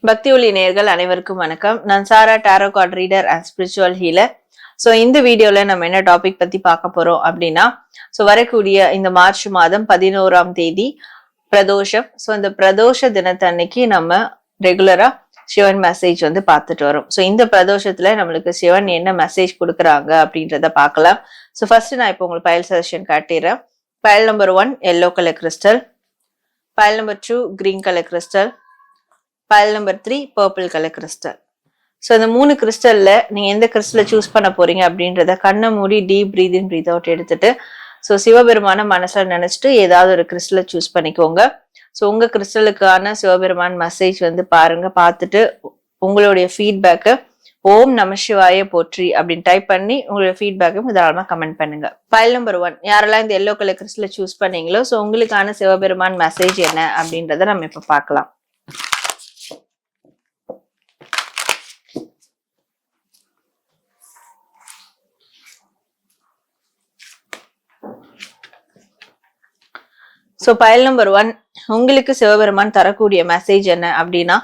பக்தி ஒளி நேயர்கள் அனைவருக்கும் வணக்கம். நான் Sara, tarot card reader and spiritual healer. So இந்த வீடியோல நம்ம என்ன டாபிக் பத்தி பார்க்க போறோம் அப்படின்னா, வரக்கூடிய இந்த மார்ச் மாதம் 11ஆம் தேதி பிரதோஷம். இந்த பிரதோஷ தினத்தன்னைக்கு நம்ம ரெகுலரா சிவன் மெசேஜ் பார்த்துட்டு வரோம். இந்த பிரதோஷத்துல நம்மளுக்கு சிவன் என்ன மெசேஜ் கொடுக்குறாங்க அப்படின்றத பார்க்கலாம். ஃபர்ஸ்ட் நான் இப்போ உங்களுக்கு பயல் சஜஷன் காட்டிடுறேன். பயல் நம்பர் 1 எல்லோ கலர் கிறிஸ்டல், பயல் நம்பர் 2 கிரீன் கலர் கிறிஸ்டல், பயல் நம்பர் 3 பர்பிள் கலர் கிறிஸ்டல். இந்த 3 கிறிஸ்டல்ல நீங்க எந்த கிறிஸ்டலை சூஸ் பண்ண போறீங்க அப்படின்றத கண்ணை மூடி டீப் பிரீத் இன் பிரீத் அவுட் எடுத்துட்டு சிவபெருமான மனசுல நினைச்சிட்டு ஏதாவது ஒரு கிறிஸ்டலை சூஸ் பண்ணிக்கோங்க. உங்க கிறிஸ்டலுக்கான சிவபெருமான் மெசேஜ் பாருங்க. பார்த்துட்டு உங்களுடைய ஃபீட்பேக்கை ஓம் நம சிவாய போற்றி அப்படின்னு டைப் பண்ணி உங்களுடைய ஃபீட்பேக்கும் தாராளமா கமெண்ட் பண்ணுங்க. பயல் நம்பர் 1 யாரெல்லாம் இந்த எல்லோ கலர் கிறிஸ்டலை சூஸ் பண்ணீங்களோ உங்களுக்கான சிவபெருமான் மெசேஜ் என்ன அப்படின்றத நம்ம இப்ப பார்க்கலாம். பயல் நம்பர் 1 உங்களுக்கு சிவபெருமான் தரக்கூடிய மெசேஜ் என்ன அப்படின்னா,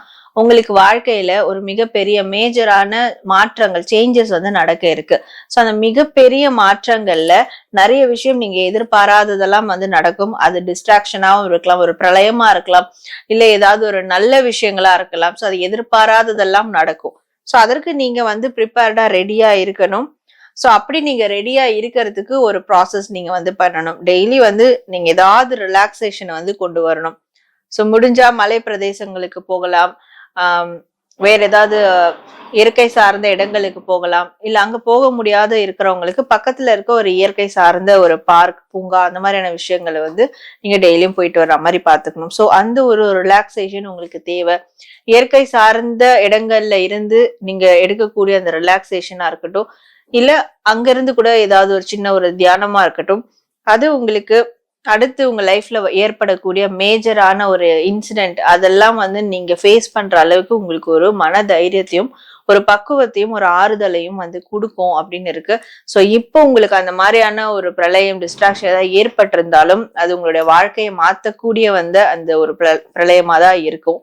உங்களுக்கு வாழ்க்கையில ஒரு மிகப்பெரிய மேஜரான மாற்றங்கள் சேஞ்சஸ் நடக்க இருக்கு. அந்த மிகப்பெரிய மாற்றங்கள்ல நிறைய விஷயம் நீங்க எதிர்பாராததெல்லாம் நடக்கும். அது டிஸ்ட்ராக்ஷனாவும் இருக்கலாம், ஒரு பிரளயமா இருக்கலாம், இல்ல ஏதாவது ஒரு நல்ல விஷயங்களா இருக்கலாம். அது எதிர்பாராததெல்லாம் நடக்கும். அதற்கு நீங்க ப்ரிப்பேர்டா ரெடியா இருக்கணும். அப்படி நீங்க ரெடியா இருக்கிறதுக்கு ஒரு ப்ராசஸ் நீங்க பண்ணணும். டெய்லி நீங்க ஏதாவது ரிலாக்ஸேஷன் கொண்டு வரணும். முடிஞ்சா மலை பிரதேசங்களுக்கு போகலாம், வேற ஏதாவது இயற்கை சார்ந்த இடங்களுக்கு போகலாம். இல்ல அங்க போக முடியாத இருக்கிறவங்களுக்கு பக்கத்துல இருக்க ஒரு இயற்கை சார்ந்த ஒரு பார்க், பூங்கா, அந்த மாதிரியான விஷயங்களை நீங்க டெய்லியும் போயிட்டு வர்ற மாதிரி பாத்துக்கணும். அந்த ஒரு ரிலாக்ஸேஷன் உங்களுக்கு தேவை. இயற்கை சார்ந்த இடங்கள்ல இருந்து நீங்க எடுக்கக்கூடிய அந்த ரிலாக்ஸேஷனா இருக்கட்டும், இல்ல அங்க இருந்து கூட ஏதாவது ஒரு சின்ன ஒரு தியானமா இருக்கட்டும், அது உங்களுக்கு அடுத்து உங்க லைஃப்ல ஏற்படக்கூடிய மேஜரான ஒரு இன்சிடென்ட் அதெல்லாம் நீங்க ஃபேஸ் பண்ற அளவுக்கு உங்களுக்கு ஒரு மன தைரியத்தையும் ஒரு பக்குவத்தையும் ஒரு ஆறுதலையும் கொடுக்கும் அப்படின்னு இருக்கு. இப்போ உங்களுக்கு அந்த மாதிரியான ஒரு பிரளயம் டிஸ்ட்ராக்ஷன் ஏதாவது ஏற்பட்டிருந்தாலும் அது உங்களுடைய வாழ்க்கையை மாத்தக்கூடிய அந்த ஒரு பிரளயமா தான் இருக்கும்.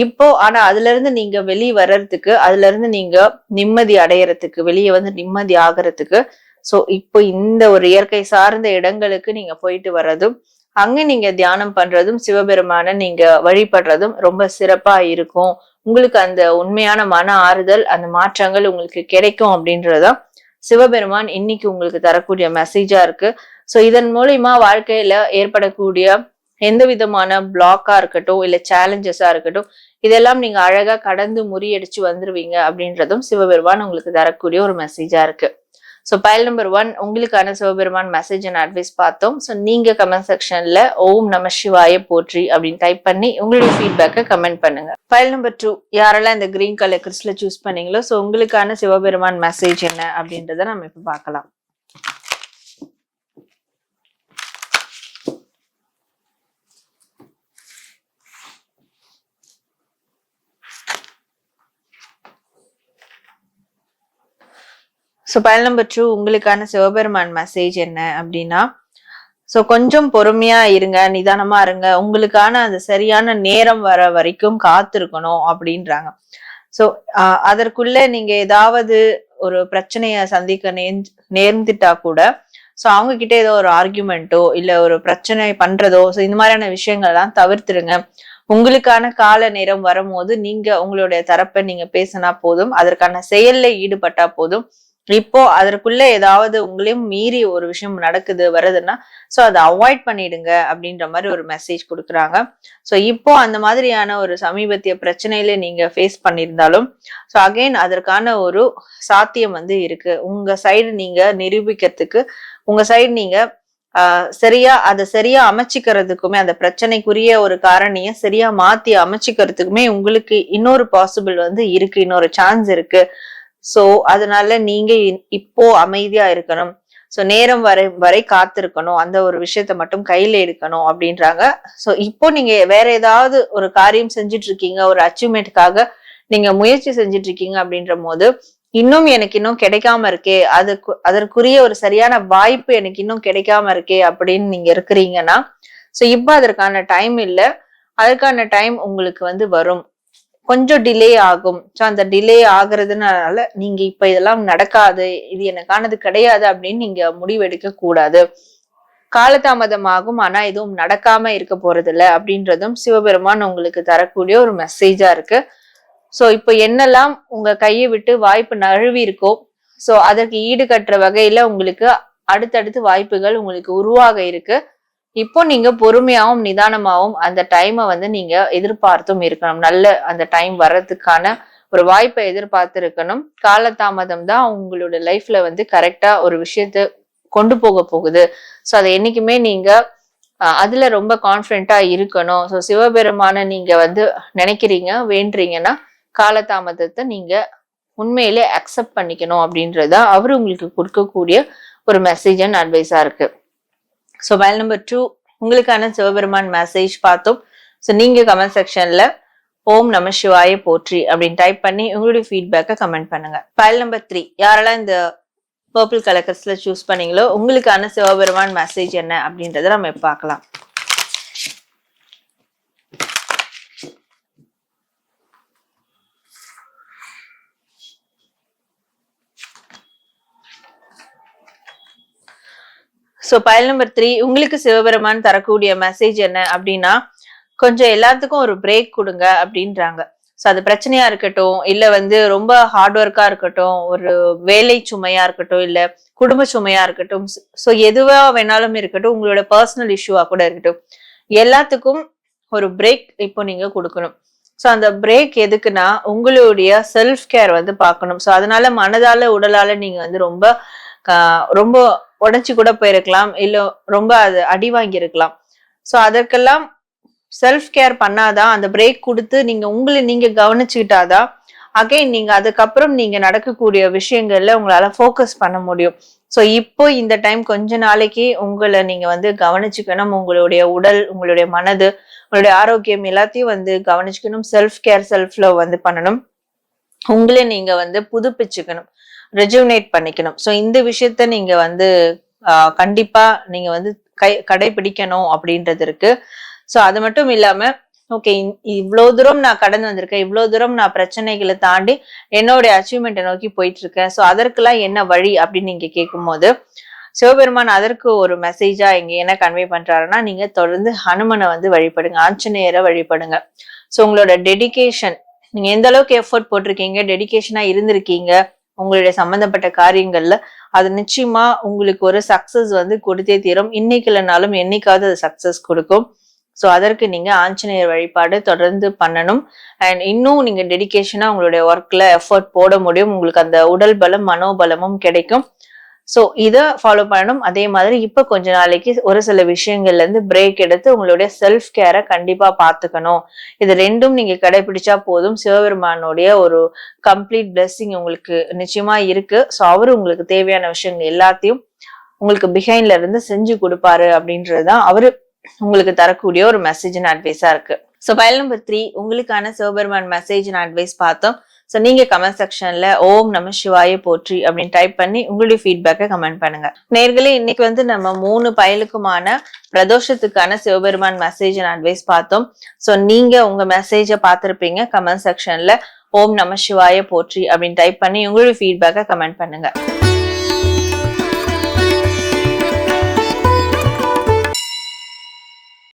இப்போ ஆனா அதுல இருந்து நீங்க வெளியே வர்றதுக்கு, அதுல இருந்து நீங்க நிம்மதி அடையறதுக்கு, வெளியே நிம்மதி ஆகிறதுக்கு இப்போ இந்த ஒரு இயற்கை சார்ந்த இடங்களுக்கு நீங்க போயிட்டு வர்றதும், அங்க நீங்க தியானம் பண்றதும், சிவபெருமான நீங்க வழிபடுறதும் ரொம்ப சிறப்பா இருக்கும். உங்களுக்கு அந்த உண்மையான மன ஆறுதல், அந்த மாற்றங்கள் உங்களுக்கு கிடைக்கும் அப்படின்றதுதான் சிவபெருமான் இன்னைக்கு உங்களுக்கு தரக்கூடிய மெசேஜா இருக்கு. இதன் மூலியமா வாழ்க்கையில ஏற்படக்கூடிய எந்த விதமான பிளாக்கா இருக்கட்டும், இல்ல சேலஞ்சஸா இருக்கட்டும், இதெல்லாம் நீங்க அழகா கடந்து முறியடிச்சு வந்துருவீங்க அப்படின்றதும் சிவபெருமான் உங்களுக்கு தரக்கூடிய ஒரு மெசேஜா இருக்கு. பயல் நம்பர் 1 உங்களுக்கான சிவபெருமான் மெசேஜ் அண்ட் அட்வைஸ் பார்த்தோம். நீங்க கமெண்ட் செக்ஷன்ல ஓம் நம சிவாய போற்றி அப்படின்னு டைப் பண்ணி உங்களுடைய ஃபீட்பேக்கை கமெண்ட் பண்ணுங்க. பயல் நம்பர் 2 யாரெல்லாம் இந்த கிரீன் கலர் கிறிஸ்டலை சூஸ் பண்ணீங்களோ உங்களுக்கான சிவபெருமான் மெசேஜ் என்ன அப்படின்றத நம்ம இப்ப பார்க்கலாம். பயல் நம்பர் 2 உங்களுக்கான சிவபெருமான் மெசேஜ் என்ன அப்படின்னா, கொஞ்சம் பொறுமையா இருங்க, நிதானமா இருங்க, உங்களுக்கான அந்த சரியான நேரம் வர வரைக்கும் காத்திருக்கணும் அப்படின்றாங்க. அதற்குள்ள நீங்க ஏதாவது ஒரு பிரச்சனைய சந்திக்க நேர்ந்துட்டா கூட அவங்க கிட்ட ஏதோ ஒரு ஆர்குமெண்டோ இல்ல ஒரு பிரச்சனை பண்றதோ இந்த மாதிரியான விஷயங்கள் எல்லாம் தவிர்த்துருங்க. உங்களுக்கான கால நேரம் வரும்போது நீங்க உங்களுடைய தரப்பை நீங்க பேசினா போதும், அதற்கான செயல்ல ஈடுபட்டா போதும். இப்போ அதற்குள்ள ஏதாவது உங்களையும் மீறி ஒரு விஷயம் நடக்குது வருதுன்னா அதை அவாய்ட் பண்ணிடுங்க அப்படின்ற மாதிரி ஒரு மெசேஜ் கொடுக்குறாங்க. இப்போ அந்த மாதிரியான ஒரு சமீபத்திய பிரச்சனையில நீங்க ஃபேஸ் பண்ணியிருந்தாலும் அகைன் அதற்கான ஒரு சாத்தியம் இருக்கு. உங்க சைடு நீங்க நிரூபிக்கிறதுக்கு, உங்க சைடு நீங்க அதை சரியா அமைச்சிக்கிறதுக்குமே, அந்த பிரச்சனைக்குரிய ஒரு காரணிய சரியா மாத்தி அமைச்சிக்கிறதுக்குமே உங்களுக்கு இன்னொரு பாசிபிள் இருக்கு, இன்னொரு சான்ஸ் இருக்கு. அதனால நீங்க இப்போ அமைதியா இருக்கணும். நேரம் வரை காத்திருக்கணும், அந்த ஒரு விஷயத்த மட்டும் கையில எடுக்கணும் அப்படின்றாங்க. இப்போ நீங்க வேற ஏதாவது ஒரு காரியம் செஞ்சுட்டு இருக்கீங்க, ஒரு அச்சீவ்மெண்ட்காக நீங்க முயற்சி செஞ்சுட்டு இருக்கீங்க அப்படின்ற போது எனக்கு இன்னும் கிடைக்காம இருக்கே, அதற்குரிய ஒரு சரியான வாய்ப்பு எனக்கு இன்னும் கிடைக்காம இருக்கே அப்படின்னு நீங்க இருக்கிறீங்கன்னா இப்ப அதற்கான டைம் இல்ல, அதற்கான டைம் உங்களுக்கு வரும். கொஞ்சம் டிலே ஆகும். ஸோ அந்த டிலே ஆகுறதுனால நீங்க இப்ப இதெல்லாம் நடக்காது, இது எனக்கானது கிடையாது அப்படின்னு நீங்க முடிவெடுக்க கூடாது. காலதாமதமாகும், ஆனா எதுவும் நடக்காம இருக்க போறது இல்ல அப்படின்றதும் சிவபெருமான் உங்களுக்கு தரக்கூடிய ஒரு மெசேஜா இருக்கு. சோ இப்ப என்னெல்லாம் உங்க கையை விட்டு வாய்ப்பு நழுவி இருக்கோ, சோ அதற்கு ஈடு கட்டுற வகையில உங்களுக்கு அடுத்தடுத்து வாய்ப்புகள் உங்களுக்கு உருவாக இருக்கு. இப்போ நீங்க பொறுமையாவும் நிதானமாவும் அந்த டைமை வந்து நீங்க எதிர்பார்த்தும் இருக்கணும். நல்ல அந்த டைம் வர்றதுக்கான ஒரு வாய்ப்பை எதிர்பார்த்து இருக்கணும். காலதாமதம் தான் உங்களோட லைஃப்ல வந்து கரெக்டா ஒரு விஷயத்த கொண்டு போக போகுது. சோ அதை என்னைக்குமே நீங்க அதுல ரொம்ப கான்பிடென்டா இருக்கணும். சோ சிவபெருமான நீங்க வந்து நினைக்கிறீங்க, வேண்டுறீங்கன்னா காலதாமதத்தை நீங்க உண்மையிலே அக்செப்ட் பண்ணிக்கணும் அப்படின்றதா அவரு உங்களுக்கு கொடுக்கக்கூடிய ஒரு மெசேஜ் அண்ட் அட்வைஸா இருக்கு. ஸோ பயல் நம்பர் 2 உங்களுக்கான சிவபெருமான் மெசேஜ் பார்த்தோம். ஸோ நீங்க கமெண்ட் செக்ஷன்ல ஓம் நம சிவாய போற்றி அப்படின்னு டைப் பண்ணி உங்களுடைய ஃபீட்பேக்கை கமெண்ட் பண்ணுங்க. பயல் நம்பர் 3 யாரெல்லாம் இந்த பர்பிள் கலர்ஸ்ல சூஸ் பண்ணீங்களோ உங்களுக்கான சிவபெருமான் மெசேஜ் என்ன அப்படின்றத நம்ம பார்க்கலாம். சோ பயல் நம்பர் 3 உங்களுக்கு சிவபெருமான் தரக்கூடிய மெசேஜ் என்ன அப்படின்னா, கொஞ்சம் எல்லாத்துக்கும் ஒரு பிரேக் கொடுங்க அப்படின்றாங்க. சோ அது பிரச்சனையா இருக்கட்டும், இல்ல வந்து ரொம்ப ஹார்ட் ஒர்க்கா இருக்கட்டும், ஒரு வேலை சுமையா இருக்கட்டும், இல்ல குடும்ப சுமையா இருக்கட்டும், சோ எதுவா வேணாலும் இருக்கட்டும், உங்களோட பர்சனல் இஷ்யூவா கூட இருக்கட்டும், எல்லாத்துக்கும் ஒரு பிரேக் இப்போ நீங்க கொடுக்கணும். சோ அந்த பிரேக் எதுக்குன்னா உங்களுடைய செல்ஃப் கேர் வந்து பார்க்கணும். சோ அதனால மனதால உடலால நீங்க வந்து ரொம்ப ரொம்ப உடைச்சு கூட போயிருக்கலாம், இல்ல ரொம்ப அது அடி வாங்கி இருக்கலாம். சோ அதற்கெல்லாம் செல்ஃப் கேர் பண்ணாதான், அந்த பிரேக் கொடுத்து நீங்க உங்களை நீங்க கவனிச்சுக்கிட்டாதான் அகைன் நீங்க அதுக்கப்புறம் நீங்க நடக்கக்கூடிய விஷயங்கள்ல உங்களால ஃபோக்கஸ் பண்ண முடியும். சோ இப்போ இந்த டைம் கொஞ்ச நாளைக்கு உங்களை நீங்க வந்து கவனிச்சுக்கணும். உங்களுடைய உடல், உங்களுடைய மனது, உங்களுடைய ஆரோக்கியம் எல்லாத்தையும் வந்து கவனிச்சுக்கணும். செல்ஃப் கேர், செல்ஃப் லவ் வந்து பண்ணணும். உங்களை நீங்க வந்து புதுப்பிச்சுக்கணும், ரெஜுனேட் பண்ணிக்கணும். சோ இந்த விஷயத்த நீங்க வந்து கண்டிப்பா நீங்க வந்து கடைபிடிக்கணும் அப்படின்றது இருக்கு. சோ அது மட்டும் இல்லாம ஓகே இவ்வளவு தூரம் நான் கடந்து வந்திருக்கேன், இவ்வளவு தூரம் நான் பிரச்சனைகளை தாண்டி என்னுடைய அச்சீவ்மெண்ட்டை நோக்கி போயிட்டு இருக்கேன். சோ அதற்கெல்லாம் என்ன வழி அப்படின்னு நீங்க கேட்கும் போது சிவபெருமான் அதற்கு ஒரு மெசேஜா இங்க என்ன கன்வே பண்றாருன்னா, நீங்க தொடர்ந்து ஹனுமனை வந்து வழிபடுங்க, ஆஞ்சநேயரை வழிபடுங்க. சோ உங்களோட டெடிகேஷன், நீங்க எந்த அளவுக்கு எஃபர்ட் போட்டிருக்கீங்க, டெடிகேஷனா இருந்திருக்கீங்க உங்களுடைய சம்பந்தப்பட்ட காரியங்கள்ல, அது நிச்சயமா உங்களுக்கு ஒரு சக்சஸ் வந்து கொடுத்தே தீரும். இன்னைக்கு இல்லைனாலும் என்னைக்காவது அது சக்சஸ் கொடுக்கும். சோ அதற்கு நீங்க ஆஞ்சநேயர் வழிபாடு தொடர்ந்து பண்ணணும். அண்ட் இன்னும் நீங்க டெடிகேஷனா உங்களுடைய ஒர்க்ல எஃபர்ட் போட முடியும். உங்களுக்கு அந்த உடல் பலம், மனோபலமும் கிடைக்கும். சோ இத ஃபாலோ பண்ணணும். அதே மாதிரி இப்ப கொஞ்ச நாளைக்கு ஒரு சில விஷயங்கள்ல இருந்து பிரேக் எடுத்து உங்களுடைய செல்ஃப் கேரை கண்டிப்பா பாத்துக்கணும். இது ரெண்டும் நீங்க கடைபிடிச்சா போதும். சிவபெருமானுடைய ஒரு கம்ப்ளீட் பிளெஸிங் உங்களுக்கு நிச்சயமா இருக்கு. சோ அவரு உங்களுக்கு தேவையான விஷயங்கள் எல்லாத்தையும் உங்களுக்கு பிஹைண்ட்ல இருந்து செஞ்சு கொடுப்பாரு அப்படின்றதுதான் அவரு உங்களுக்கு தரக்கூடிய ஒரு மெசேஜ் அண்ட் அட்வைஸா இருக்கு. சோ பயல் நம்பர் 3 உங்களுக்கான சிவபெருமான் மெசேஜ் அண்ட் அட்வைஸ் பார்த்தோம். சோ நீங்க கமெண்ட் செக்ஷன்ல ஓம் நம சிவாய போற்றி அப்படின்னு டைப் பண்ணி உங்களுடைய ஃபீட்பேக்கை கமெண்ட் பண்ணுங்க. நேர்களே இன்னைக்கு வந்து நம்ம 3 பயலுக்குமான பிரதோஷத்துக்கான சிவபெருமான் மெசேஜ் அண்ட் அட்வைஸ் பார்த்தோம். சோ நீங்க உங்க மெசேஜ பார்த்திருப்பீங்க. கமெண்ட் செக்ஷன்ல ஓம் நம சிவாய போற்றி அப்படின்னு டைப் பண்ணி உங்களுடைய ஃபீட்பேக்கை கமெண்ட் பண்ணுங்க.